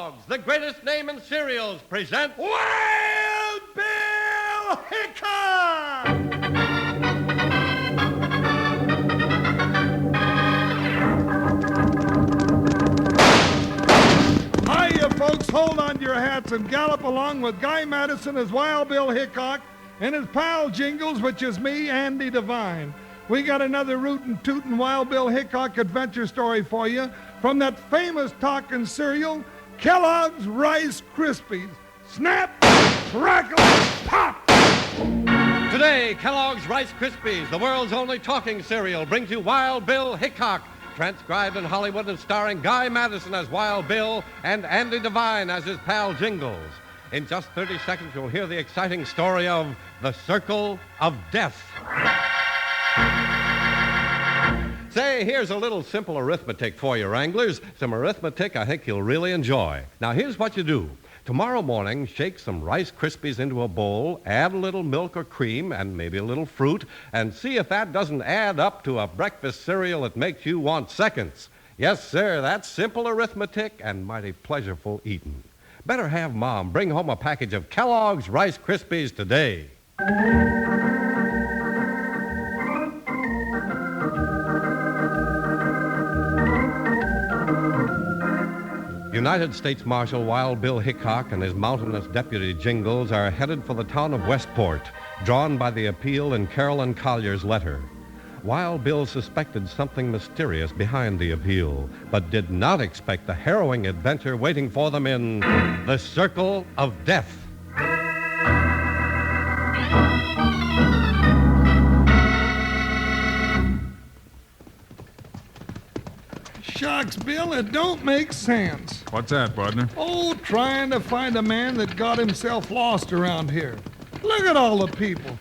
Kellogg's, the greatest name in cereals, present Wild Bill Hickok! Hiya, folks. Hold on to your hats and gallop along with Guy Madison as Wild Bill Hickok and his pal Jingles, which is me, Andy Devine. We got another rootin' tootin' Wild Bill Hickok adventure story for you from that famous talking cereal, Kellogg's Rice Krispies. Snap, crackle, pop! Today, Kellogg's Rice Krispies, the world's only talking cereal, brings you Wild Bill Hickok, transcribed in Hollywood and starring Guy Madison as Wild Bill and Andy Devine as his pal Jingles. In just 30 seconds, you'll hear the exciting story of the Circle of Death. Say, here's a little simple arithmetic for you, Wranglers. Some arithmetic I think you'll really enjoy. Now, here's what you do. Tomorrow morning, shake some Rice Krispies into a bowl, add a little milk or cream, and maybe a little fruit, and see if that doesn't add up to a breakfast cereal that makes you want seconds. Yes, sir, that's simple arithmetic and mighty pleasureful eating. Better have Mom bring home a package of Kellogg's Rice Krispies today. United States Marshal Wild Bill Hickok and his mountainous deputy Jingles are headed for the town of Westport, drawn by the appeal in Carolyn Collier's letter. Wild Bill suspected something mysterious behind the appeal, but did not expect the harrowing adventure waiting for them in the Circle of Death. Shucks, Bill, it don't make sense. What's that, partner? Oh, trying to find a man that got himself lost around here. Look at all the people.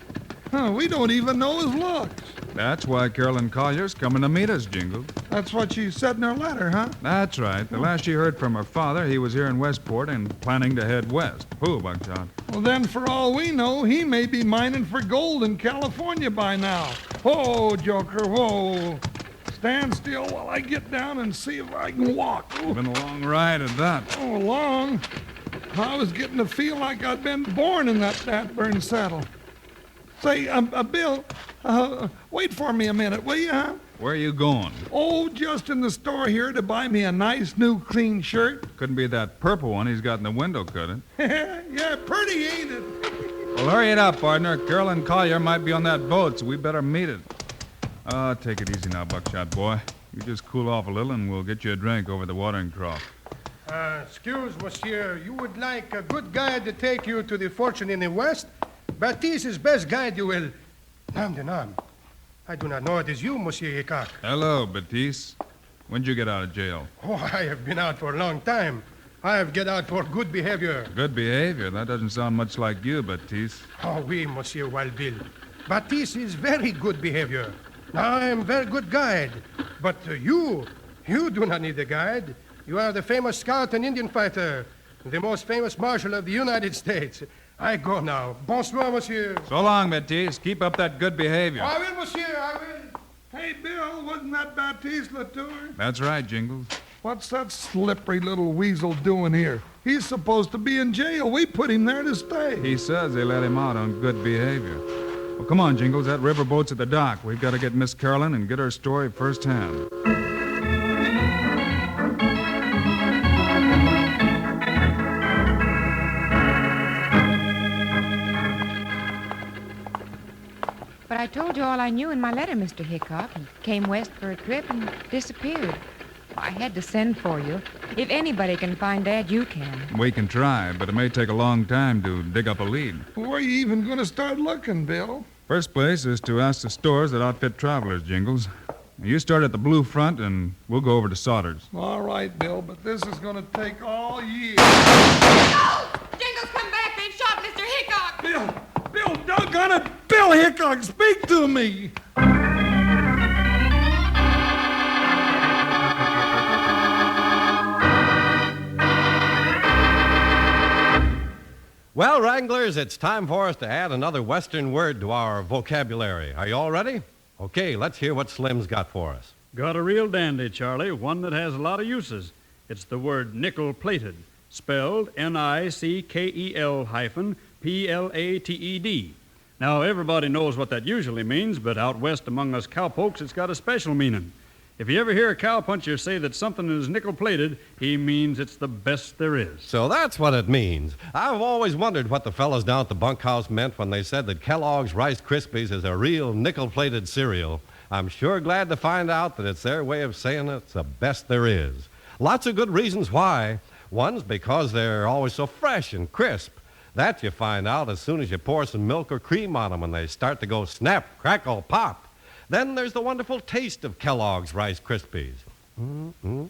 We don't even know his looks. That's why Carolyn Collier's coming to meet us, Jingles. That's what she said in her letter, huh? That's right. The last she heard from her father, he was here in Westport and planning to head west. Who, Buckshot? Well, then, for all we know, he may be mining for gold in California by now. Whoa, Joker, whoa. Stand still while I get down and see if I can walk. It's been a long ride at that. Oh, long. I was getting to feel like I'd been born in that fat-burned saddle. Say, Bill, wait for me a minute, will you, huh? Where are you going? Oh, just in the store here to buy me a nice new clean shirt. Couldn't be that purple one he's got in the window, could it? Yeah, pretty, ain't it? Well, hurry it up, partner. Carolyn Collier might be on that boat, so we better meet it. Take it easy now, Buckshot boy. You just cool off a little and we'll get you a drink over the watering trough. Excuse, monsieur. You would like a good guide to take you to the fortune in the West? Baptiste is best guide you will. Nam de nam. I do not know it is you, Monsieur Hickok. Hello, Baptiste. When'd you get out of jail? Oh, I have been out for a long time. I have get out for good behavior. Good behavior? That doesn't sound much like you, Baptiste. Oh, oui, Monsieur Wild Bill. Baptiste is very good behavior. Now, I am very good guide. But you do not need a guide. You are the famous scout and Indian fighter, the most famous marshal of the United States. I go now. Bonsoir, monsieur. So long, Baptiste. Keep up that good behavior. I will, monsieur, I will. Hey, Bill, wasn't that Baptiste Latour? That's right, Jingles. What's that slippery little weasel doing here? He's supposed to be in jail. We put him there to stay. He says they let him out on good behavior. Well, come on, Jingles. That riverboat's at the dock. We've got to get Miss Carolyn and get her story firsthand. But I told you all I knew in my letter, Mr. Hickok. He came west for a trip and disappeared. I had to send for you. If anybody can find Dad, you can. We can try, but it may take a long time to dig up a lead. Where are you even going to start looking, Bill? First place is to ask the stores that outfit travelers, Jingles. You start at the Blue Front, and we'll go over to Sauter's. All right, Bill, but this is going to take all year. No! Jingles, come back. They've shot Mr. Hickok. Bill, doggone it! Bill Hickok, speak to me! Well, Wranglers, it's time for us to add another Western word to our vocabulary. Are you all ready? Okay, let's hear what Slim's got for us. Got a real dandy, Charlie, one that has a lot of uses. It's the word nickel-plated. spelled NICKEL-PLATED. Now, everybody knows what that usually means, but out west among us cowpokes, it's got a special meaning. If you ever hear a cowpuncher say that something is nickel-plated, he means it's the best there is. So that's what it means. I've always wondered what the fellows down at the bunkhouse meant when they said that Kellogg's Rice Krispies is a real nickel-plated cereal. I'm sure glad to find out that it's their way of saying it's the best there is. Lots of good reasons why. One's because they're always so fresh and crisp. That you find out as soon as you pour some milk or cream on them and they start to go snap, crackle, pop. Then there's the wonderful taste of Kellogg's Rice Krispies.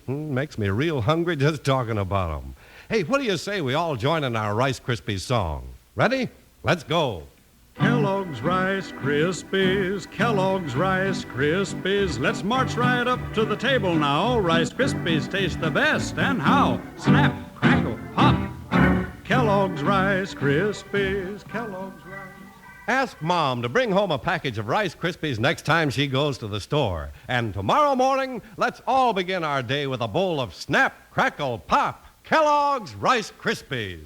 Makes me real hungry just talking about them. Hey, what do you say we all join in our Rice Krispies song? Ready? Let's go. Kellogg's Rice Krispies, Kellogg's Rice Krispies. Let's march right up to the table now. Rice Krispies taste the best, and how? Snap, crackle, pop. Kellogg's Rice Krispies, Kellogg's Rice. Ask Mom to bring home a package of Rice Krispies next time she goes to the store. And tomorrow morning, let's all begin our day with a bowl of Snap, Crackle, Pop, Kellogg's Rice Krispies.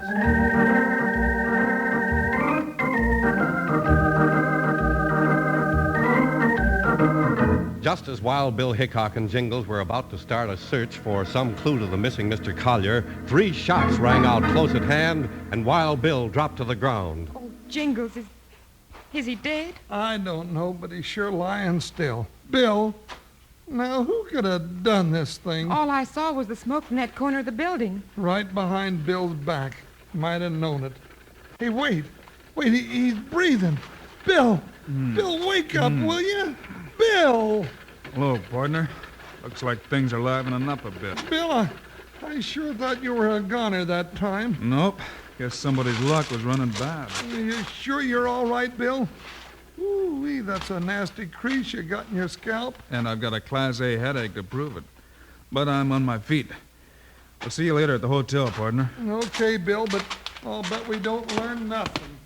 Just as Wild Bill Hickok and Jingles were about to start a search for some clue to the missing Mr. Collier, 3 shots rang out close at hand, and Wild Bill dropped to the ground. Oh, Jingles, is he dead? I don't know, but he's sure lying still. Bill, now who could have done this thing? All I saw was the smoke from that corner of the building. Right behind Bill's back. Might have known it. Hey, wait, he's breathing. Bill, Bill, wake up, will you? Bill! Hello, partner. Looks like things are livening up a bit. Bill, I sure thought you were a goner that time. Nope. Guess somebody's luck was running bad. Are you sure you're all right, Bill? Ooh-wee, that's a nasty crease you got in your scalp. And I've got a Class A headache to prove it. But I'm on my feet. I'll see you later at the hotel, partner. Okay, Bill, but I'll bet we don't learn nothing.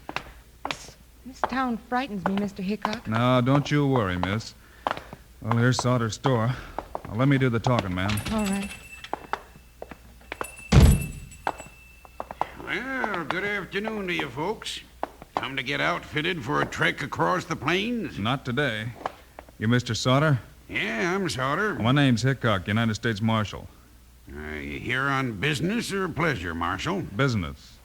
This town frightens me, Mr. Hickok. No, don't you worry, miss. Well, here's Sauter's store. Now, let me do the talking, ma'am. All right. Well, good afternoon to you folks. Come to get outfitted for a trek across the plains? Not today. You Mr. Sauter? Yeah, I'm Sauter. Well, my name's Hickok, United States Marshal. You here on business or pleasure, Marshal? Business.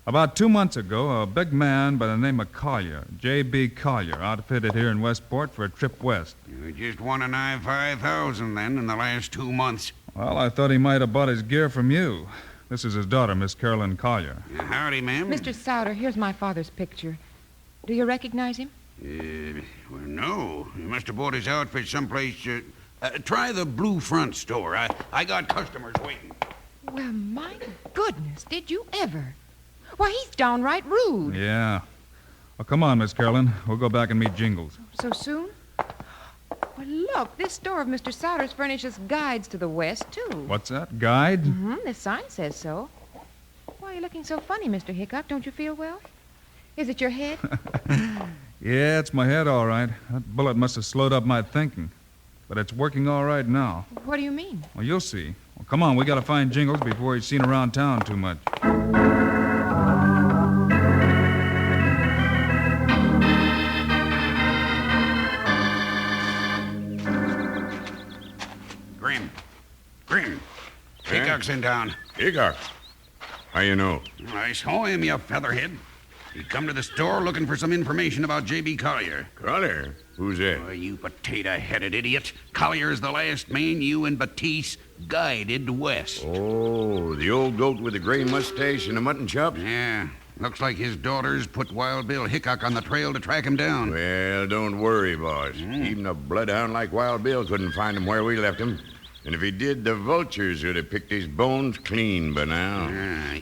About 2 months ago, a big man by the name of Collier, J.B. Collier, outfitted here in Westport for a trip west. You just won a nigh 5,000 then in the last 2 months. Well, I thought he might have bought his gear from you. This is his daughter, Miss Carolyn Collier. Howdy, ma'am. Mr. Sauter, here's my father's picture. Do you recognize him? Well, no. He must have bought his outfit someplace. Try the Blue Front store. I got customers waiting. Well, my goodness, did you ever? Why, he's downright rude. Yeah. Well, come on, Miss Carolyn. We'll go back and meet Jingles. So soon? Well, look, this store of Mr. Sauter's furnishes guides to the west, too. What's that? Guide? The sign says so. Why are you looking so funny, Mr. Hickok? Don't you feel well? Is it your head? Yeah, it's my head, all right. That bullet must have slowed up my thinking. But it's working all right now. What do you mean? Well, you'll see. Well, come on, we got to find Jingles before he's seen around town too much. Grim. Hickok's in town. Hickok? How you know? I saw him, you featherhead. He come to the store looking for some information about J.B. Collier. Collier? Who's that? Oh, you potato-headed idiot. Collier's the last man you and Batiste guided west. Oh, the old goat with the gray mustache and the mutton chops? Yeah. Looks like his daughters put Wild Bill Hickok on the trail to track him down. Well, don't worry, boss. Even a bloodhound like Wild Bill couldn't find him where we left him. And if he did, the vultures would have picked his bones clean by now.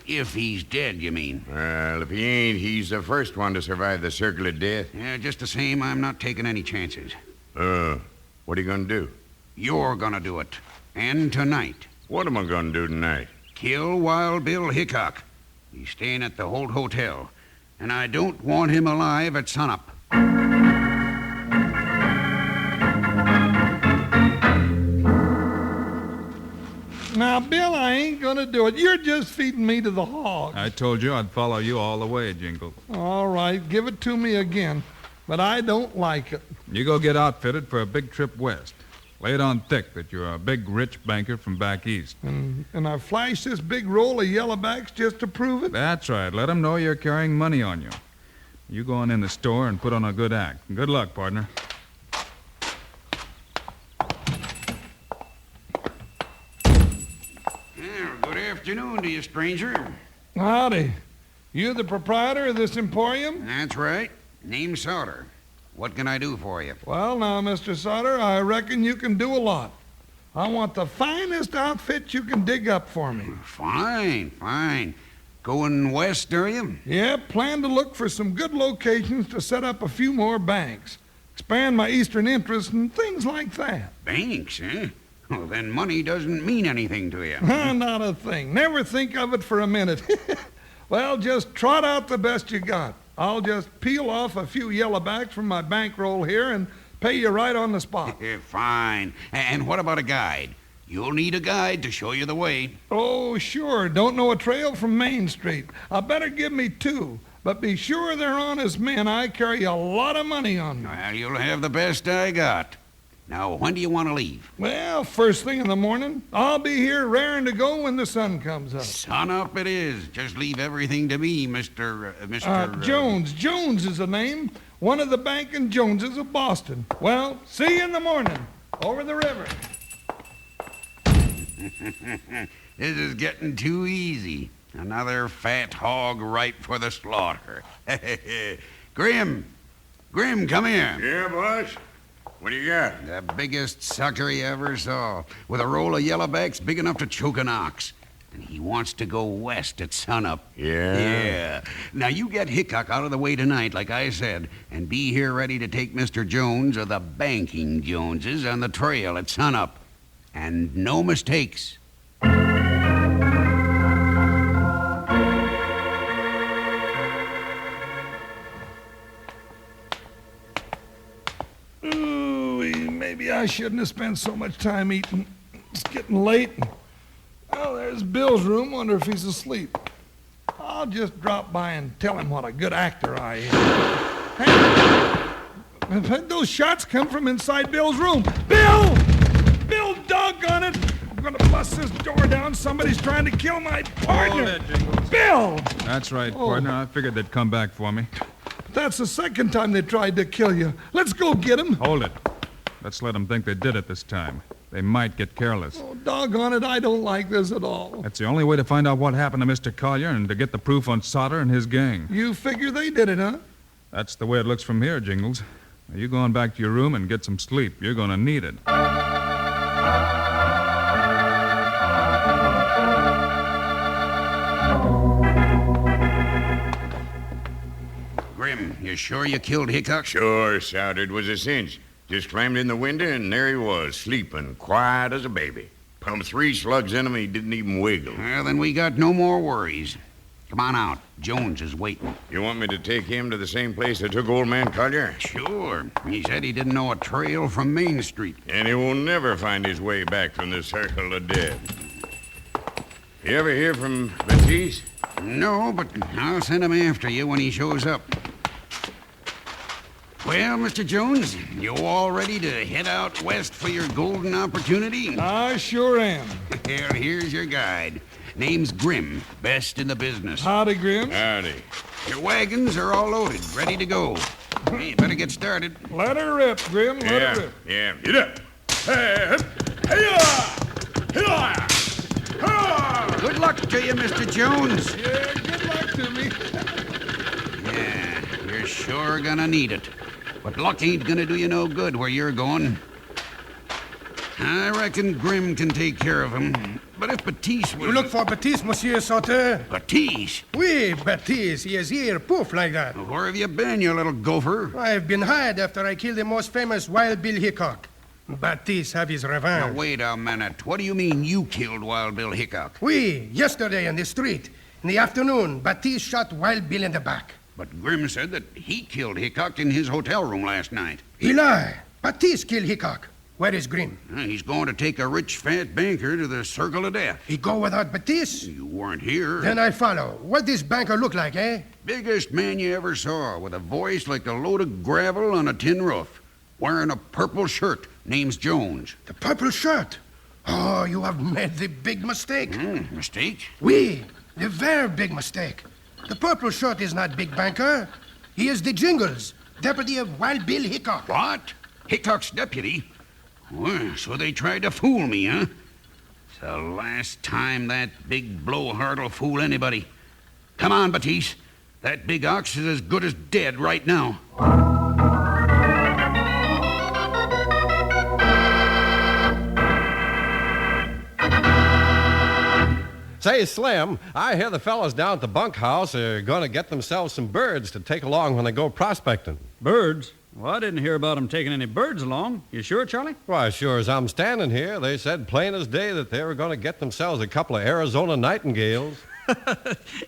If he's dead, you mean? Well, if he ain't, he's the first one to survive the circle of death. Yeah, just the same, I'm not taking any chances. What are you gonna do? You're gonna do it. And tonight. What am I gonna do tonight? Kill Wild Bill Hickok. He's staying at the Holt Hotel. And I don't want him alive at sunup. Now, Bill, I ain't gonna do it. You're just feeding me to the hogs. I told you I'd follow you all the way, Jingles. All right, give it to me again. But I don't like it. You go get outfitted for a big trip west. Lay it on thick that you're a big, rich banker from back east. And I flash this big roll of yellowbacks just to prove it? That's right. Let 'em know you're carrying money on you. You go on in the store and put on a good act. Good luck, partner. Good afternoon to you, stranger. Howdy. You the proprietor of this emporium? That's right. Name's Sauter. What can I do for you? Well, now, Mr. Sutter, I reckon you can do a lot. I want the finest outfit you can dig up for me. Fine. Going west, are you? Yeah, plan to look for some good locations to set up a few more banks. Expand my eastern interests and things like that. Banks, eh? Well, then money doesn't mean anything to you. Not a thing. Never think of it for a minute. Well, just trot out the best you got. I'll just peel off a few yellowbacks from my bankroll here and pay you right on the spot. Fine. And what about a guide? You'll need a guide to show you the way. Oh, sure. Don't know a trail from Main Street. I better give me 2. But be sure they're honest men. I carry a lot of money on me. Well, you'll have the best I got. Now, when do you want to leave? Well, first thing in the morning. I'll be here raring to go when the sun comes up. Sun up it is. Just leave everything to me, Mr. Jones. Jones is the name. One of the banking Joneses of Boston. Well, see you in the morning. Over the river. This is getting too easy. Another fat hog ripe for the slaughter. Grim, come here. Yeah, boss? What do you got? The biggest sucker you ever saw, with a roll of yellowbacks big enough to choke an ox. And he wants to go west at sunup. Yeah? Now, you get Hickok out of the way tonight, like I said, and be here ready to take Mr. Jones or the banking Joneses on the trail at sunup. And no mistakes. Maybe I shouldn't have spent so much time eating. It's getting late. Oh, there's Bill's room. Wonder if he's asleep. I'll just drop by and tell him what a good actor I am. Hey, those shots come from inside Bill's room. Bill! Bill, doggone it! I'm gonna bust this door down. Somebody's trying to kill my partner. Hold it, Jingles. Bill! That's right, partner. I figured they'd come back for me. That's the second time they tried to kill you. Let's go get them. Hold it. Let's let them think they did it this time. They might get careless. Oh, doggone it, I don't like this at all. That's the only way to find out what happened to Mr. Collier and to get the proof on Sauter and his gang. You figure they did it, huh? That's the way it looks from here, Jingles. Now, you go on back to your room and get some sleep. You're going to need it. Grim, you sure you killed Hickok? Sure, Sauter. It was a cinch. Just climbed in the window, and there he was, sleeping, quiet as a baby. Pumped 3 slugs in him, he didn't even wiggle. Well, then we got no more worries. Come on out. Jones is waiting. You want me to take him to the same place I took old man Collier? Sure. He said he didn't know a trail from Main Street. And he will never find his way back from the circle of death. You ever hear from Batiste? No, but I'll send him after you when he shows up. Well, Mr. Jones, you all ready to head out west for your golden opportunity? I sure am. Well, here's your guide. Name's Grim, best in the business. Howdy, Grim. Howdy. Your wagons are all loaded, ready to go. Hey, better get started. Let her rip, Grim. Let her rip. Yeah. Get up. Good luck to you, Mr. Jones. Yeah, good luck to me. Yeah, you're sure gonna need it. But luck ain't gonna do you no good where you're going. I reckon Grim can take care of him. But if Batiste was... You look for Batiste, Monsieur Sauter? Batiste? Oui, Batiste. He is here, poof, like that. Where have you been, you little gopher? I've been hired after I killed the most famous Wild Bill Hickok. Batiste have his revenge. Now, wait a minute. What do you mean you killed Wild Bill Hickok? Oui, yesterday in the street. In the afternoon, Batiste shot Wild Bill in the back. But Grim said that he killed Hickok in his hotel room last night. He lie. Batiste killed Hickok. Where is Grim? He's going to take a rich, fat banker to the circle of death. He go without Batiste? You weren't here. Then I follow. What this banker look like, eh? Biggest man you ever saw, with a voice like a load of gravel on a tin roof. Wearing a purple shirt. Name's Jones. The purple shirt. Oh, you have made the big mistake. Mistake? Oui, the very big mistake. The purple shirt is not big banker. He is the Jingles, deputy of Wild Bill Hickok. What? Hickok's deputy? Well, so they tried to fool me, huh? It's the last time that big blowhard'll fool anybody. Come on, Batiste. That big ox is as good as dead right now. Say, Slim, I hear the fellas down at the bunkhouse are going to get themselves some birds to take along when they go prospecting. Birds? Well, I didn't hear about them taking any birds along. You sure, Charlie? Why, sure as I'm standing here, they said plain as day that they were going to get themselves a couple of Arizona nightingales.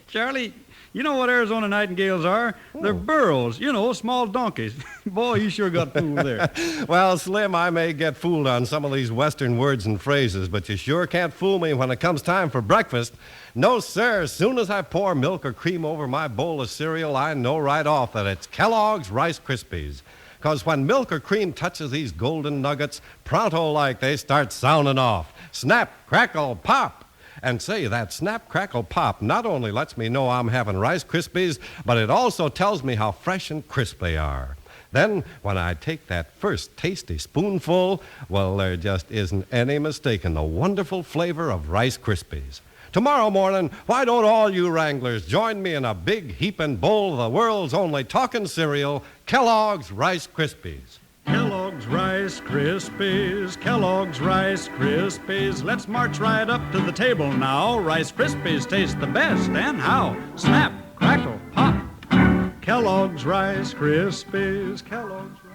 Charlie, you know what Arizona nightingales are? They're burros, small donkeys. Boy, you sure got fooled there. Well, Slim, I may get fooled on some of these Western words and phrases, but you sure can't fool me when it comes time for breakfast. No, sir. As soon as I pour milk or cream over my bowl of cereal, I know right off that it's Kellogg's Rice Krispies. 'Cause when milk or cream touches these golden nuggets, pronto-like they start sounding off. Snap, crackle, pop. And say, that snap, crackle, pop not only lets me know I'm having Rice Krispies, but it also tells me how fresh and crisp they are. Then, when I take that first tasty spoonful, well, there just isn't any mistaking the wonderful flavor of Rice Krispies. Tomorrow morning, why don't all you Wranglers join me in a big heaping bowl of the world's only talking cereal, Kellogg's Rice Krispies. Kellogg's Rice Krispies, Kellogg's Rice Krispies. Let's march right up to the table now. Rice Krispies taste the best, and how? Snap, crackle, pop. Kellogg's Rice Krispies, Kellogg's Rice.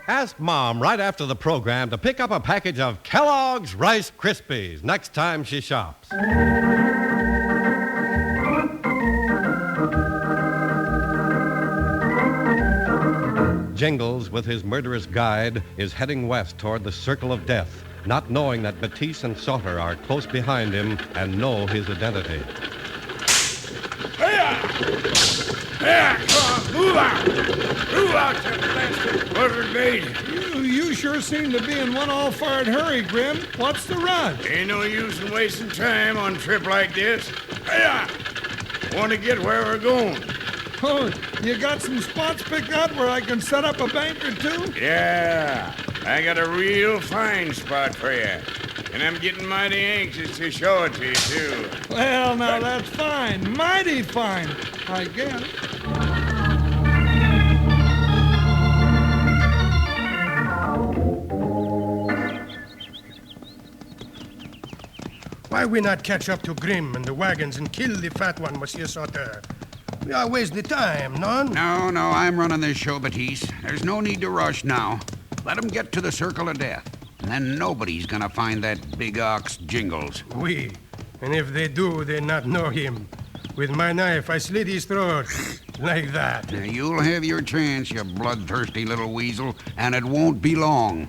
Ask Mom right after the program to pick up a package of Kellogg's Rice Krispies next time she shops. Jingles, with his murderous guide, is heading west toward the circle of death, not knowing that Batiste and Sauter are close behind him and know his identity. Come on, move out! Move out, that bastard buzzard bait! You sure seem to be in one all-fired hurry, Grim. What's the rush? Ain't no use in wasting time on a trip like this. Want to get where we're going. Oh, you got some spots picked out where I can set up a bank or two? Yeah, I got a real fine spot for you. And I'm getting mighty anxious to show it to you, too. Well, now that's fine. Mighty fine, I guess. Why we not catch up to Grim and the wagons and kill the fat one, Monsieur Sauter? We are wasting the time, none? No, I'm running this show, Batiste. There's no need to rush now. Let 'em get to the circle of death. And then nobody's gonna find that big ox Jingles. Oui. And if they do, they not know him. With my knife, I slit his throat. Like that. Now, you'll have your chance, you bloodthirsty little weasel, and it won't be long.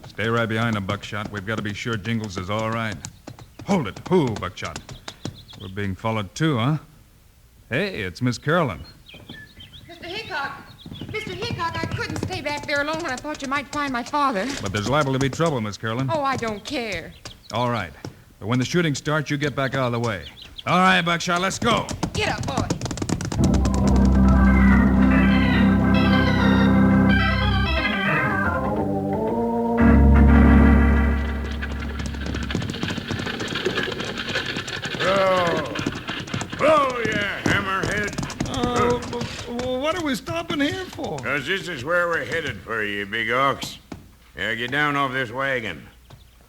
Stay right behind him, Buckshot. We've got to be sure Jingles is all right. Hold it. Who, Buckshot? We're being followed too, huh? Hey, it's Miss Carolyn. Mr. Hickok! Mr. Hickok, I couldn't stay back there alone when I thought you might find my father. But there's liable to be trouble, Miss Carolyn. Oh, I don't care. All right. But when the shooting starts, you get back out of the way. All right, Buckshot, let's go. Get up, boy. Oh, yeah, hammerhead. What are we stopping here for? 'Cause this is where we're headed for you, big ox. Now, get down off this wagon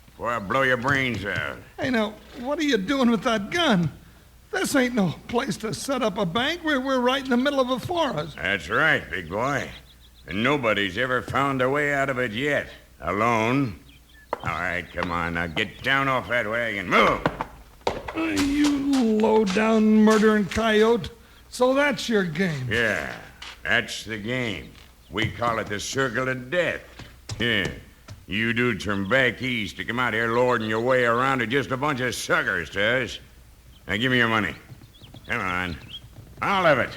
before I blow your brains out. Hey, now, what are you doing with that gun? This ain't no place to set up a bank. We're right in the middle of a forest. That's right, big boy. And nobody's ever found a way out of it yet. Alone. All right, come on. Now get down off that wagon. Move. You low-down murdering coyote. So that's your game. Yeah, that's the game. We call it the circle of death. Yeah. You dudes from back east to come out here lording your way around are just a bunch of suckers to us. Now give me your money. Come on. I'll have it.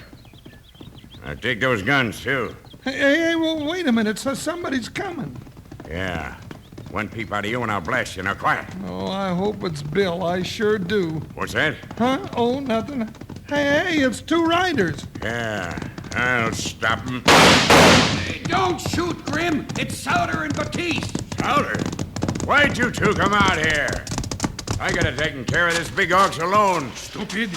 Now take those guns, too. Hey, well, wait a minute. So somebody's coming. Yeah. One peep out of you and I'll blast you. Now quiet. Oh, I hope it's Bill. I sure do. What's that? Huh? Oh, nothing. Hey, it's two riders. Yeah, I'll stop them. Hey, don't shoot, Grim. It's Souter and Batiste. Souter? Why'd you two come out here? I could have taken care of this big ox alone. Stupid.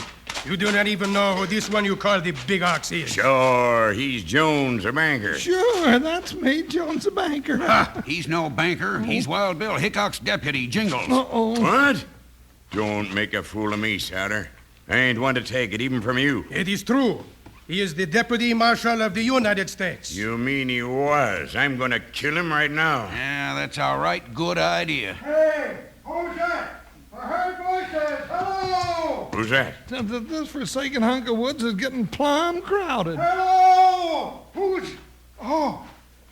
You do not even know who this one you call the big ox is. Sure, he's Jones, a banker. Sure, that's me, Jones the banker. He's no banker. He's Wild Bill Hickok's deputy, Jingles. Uh-oh. What? Don't make a fool of me, Souter. I ain't one to take it, even from you. It is true. He is the deputy marshal of the United States. You mean he was? I'm gonna kill him right now. Yeah, that's all right. Good idea. Hey, who's that? I heard voices. Hello! Who's that? This forsaken hunk of woods is getting plumb crowded. Hello! Who's... Oh,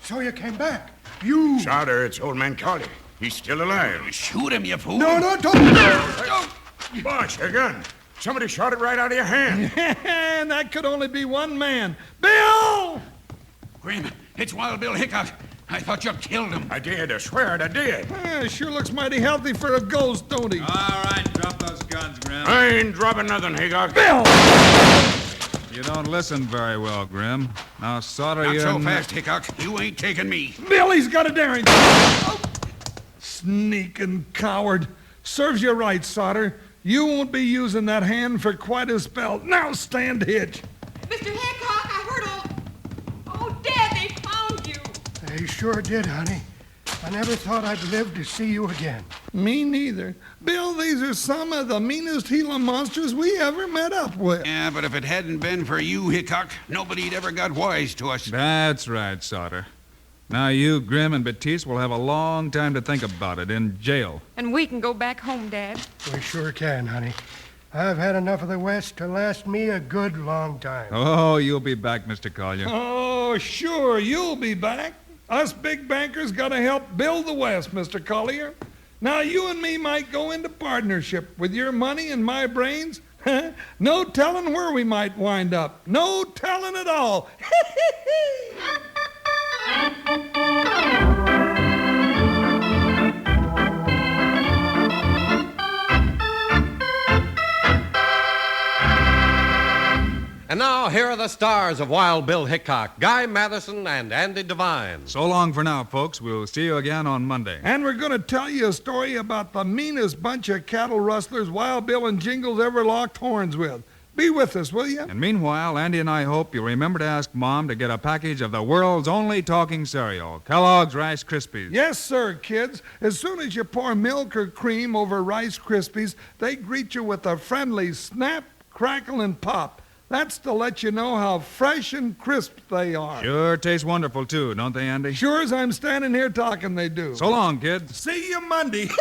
so you came back. You... Souter, it's old man Collier. He's still alive. Shoot him, you fool. No, don't... Bosh, your gun. Somebody shot it right out of your hand. And that could only be one man. Bill! Grim, it's Wild Bill Hickok. I thought you killed him. I did. I swear it, I did. Sure looks mighty healthy for a ghost, don't he? All right, drop those guns, Grim. I ain't dropping nothing, Hickok. Bill! You don't listen very well, Grim. Now, Sauter, Not you're... so fast, Hickok. You ain't taking me. Billy's got a daring. Sneaking coward. Serves you right, Sauter. You won't be using that hand for quite a spell. Now stand hitch. Mr. Hickok, I heard Oh, Dad, they found you. They sure did, honey. I never thought I'd live to see you again. Me neither. Bill, these are some of the meanest Gila monsters we ever met up with. Yeah, but if it hadn't been for you, Hickok, nobody'd ever got wise to us. That's right, Sauter. Now you, Grim, and Batiste will have a long time to think about it in jail. And we can go back home, Dad. We sure can, honey. I've had enough of the West to last me a good long time. Oh, you'll be back, Mr. Collier. Oh, sure, you'll be back. Us big bankers gotta help build the West, Mr. Collier. Now, you and me might go into partnership with your money and my brains. No telling where we might wind up. No telling at all. And now, here are the stars of Wild Bill Hickok, Guy Madison, and Andy Devine. So long for now, folks. We'll see you again on Monday. And we're going to tell you a story about the meanest bunch of cattle rustlers Wild Bill and Jingles ever locked horns with. Be with us, will you? And meanwhile, Andy and I hope you'll remember to ask Mom to get a package of the world's only talking cereal, Kellogg's Rice Krispies. Yes, sir, kids. As soon as you pour milk or cream over Rice Krispies, they greet you with a friendly snap, crackle, and pop. That's to let you know how fresh and crisp they are. Sure taste wonderful, too, don't they, Andy? Sure as I'm standing here talking, they do. So long, kids. See you Monday.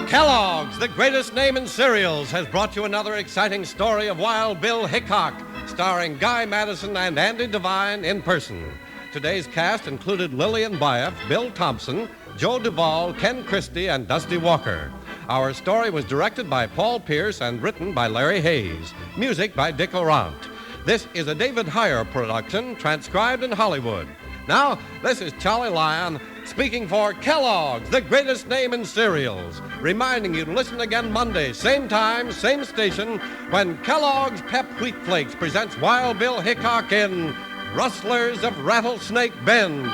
Kellogg's, the greatest name in cereals, has brought you another exciting story of Wild Bill Hickok, starring Guy Madison and Andy Devine in person. Today's cast included Lillian Byeth, Bill Thompson, Joe Duvall, Ken Christie, and Dusty Walker. Our story was directed by Paul Pierce and written by Larry Hayes. Music by Dick Laurent. This is a David Heyer production, transcribed in Hollywood. Now, this is Charlie Lyon speaking for Kellogg's, the greatest name in cereals, reminding you to listen again Monday, same time, same station, when Kellogg's Pep Wheat Flakes presents Wild Bill Hickok in Rustlers of Rattlesnake Bend.